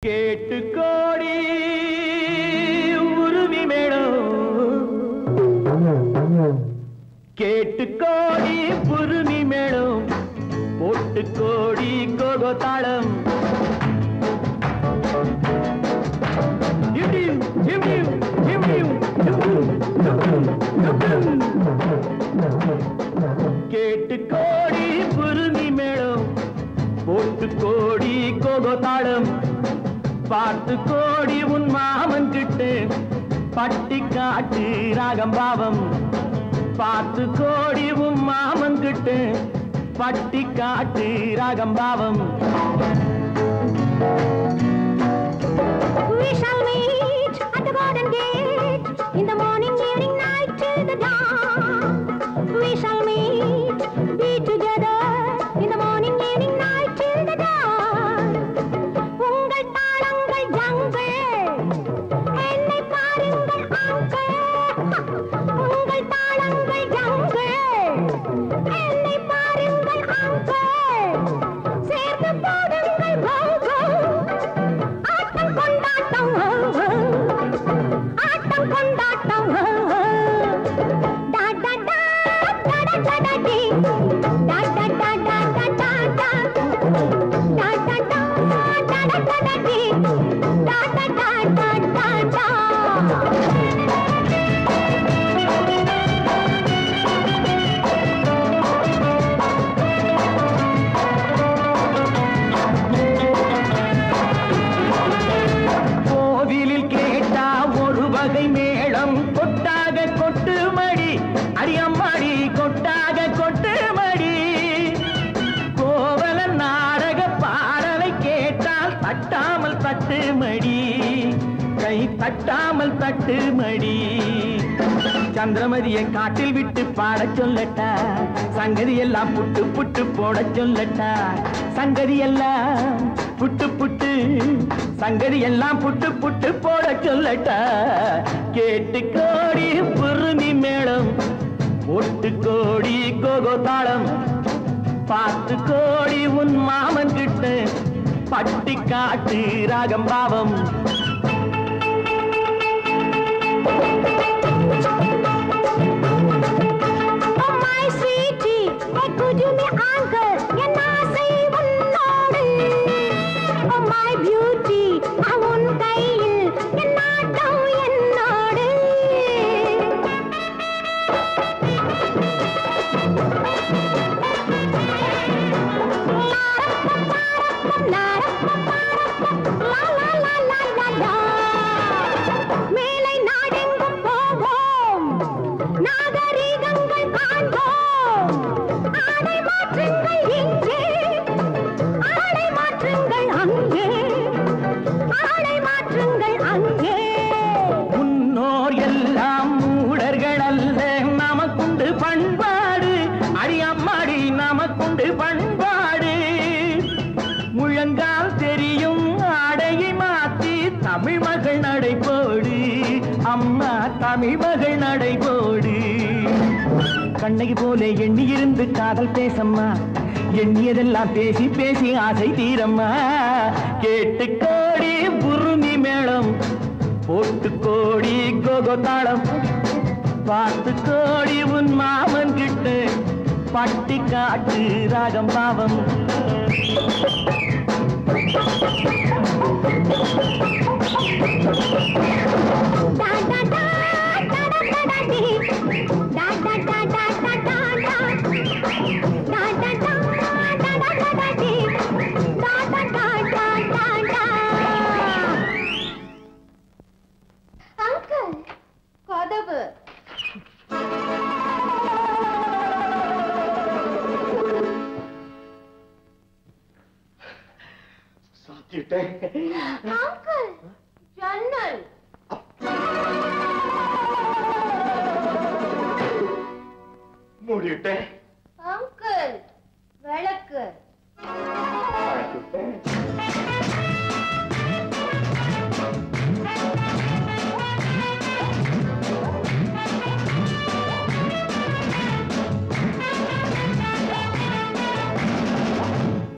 கேட்டு கோடி உருவி மேளம் கேட்டு கோடி உருவி மேளம் போட்டு கோடி கோகோ தாளம் கேட்டு கோடி உருவி மேளம் போட்டு கோடி கோகோ தாளம் பார்த்து கோடி உன் மாமன் கிட்டு பட்டி காட்டு ராகம் பாவம் பார்த்து கோடி உன் மாமன் கிட்டு பட்டி காட்டு ராகம் பாவம் We shall meet at the garden gate in the morning, evening, night till the dawn. We shall meet, be together in the morning, evening, night till the dawn. உங்கள் தாளங்கள் ஜங்கள் என்னை பாருங்கள் அங்கிள் உங்கள் தாளங்கள் ஜங்கள் என்னை பாருங்கள் uncle சேர்ந்து போடுங்கள் போகோ ஆட்டம் கொண்டாட்டம் ஆட்டம் கொண்டாட்டம் டா டா டா டா டா டா டி டா டா டா டா டா டா டா டா டா டா டா டா டி டா டா டா டா டா டா கோவிலில் கேட்டா ஒரு வகை மேளம் கொட்டாக கொட்டு மடி அரியம்மாடி கொட்டாக கொட்டு மடி கோவல நாடக பாடலை கேட்டால் தட்டாமல் தட்டு மடி கை தட்டாமல் தட்டு மடி சந்திரமதியை காட்டில் விட்டு பாட சொல்லட்டா சங்கதி எல்லாம் புட்டு புட்டு போட சொல்லட்டா சங்கதி எல்லாம் புட்டு புட்டு சங்கதி எல்லாம் புட்டு புட்டு போட சொல்லட்டா கேட்டு கோடி புருமி மேளம் ஒட்டு கோடி கோகோ தாளம் பார்த்து கோடி உன் மாமன் கிட்ட பட்டி காட்டு ராகம் பாவம் Oh my sweetie, hey could you me uncle? என் ஆசை உன்னோடு. Oh my beauty, உன் கையில் என் நாட்டம் என்னோடு. லா லா லா லா லா லா. மேலை நாடெங்கும் போவோம் நாகரீகங்கள் காண்போம் ஆடை மாற்றுங்கள் இங்கே ஆடை மாற்றுங்கள் அங்கே ஆடை மாற்றுங்கள் அங்கே முன்னோர் எல்லாம் மூடர்கள் அல்ல நமக்குண்டு பண்பாடு அடியம்மாடி நமக்குண்டு பண்பாடு முழங்கால் தெரியும் ஆடையை மாத்தி தமிழ் மகள் நடைபோடு அம்மா தமிழ் மகள் நடைபோடு கண்ணகி போல எண்ணி இருந்து காதல் பேசம்மா எண்ணியதெல்லாம் பேசி பேசி ஆசை தீரம்மா கேட்டு கோடி புருமி மேளம் போட்டு கோடி கோகோ தாளம் பார்த்து கோடி உன் மாமன் கிட்ட பட்டி காட்டு ராகம் பாவம் டா டா டா டா டா டா டி டா டா டா டா டா டா டா டா டா டா டா டா டா டி டா டா டா டா டா டா அங்கிள் கதவு சாத்திட்டேன் அங்கிள் ஜன்னல் மூடிட்டேன் அங்கிள் விளக்கு அழைச்சுட்டேன்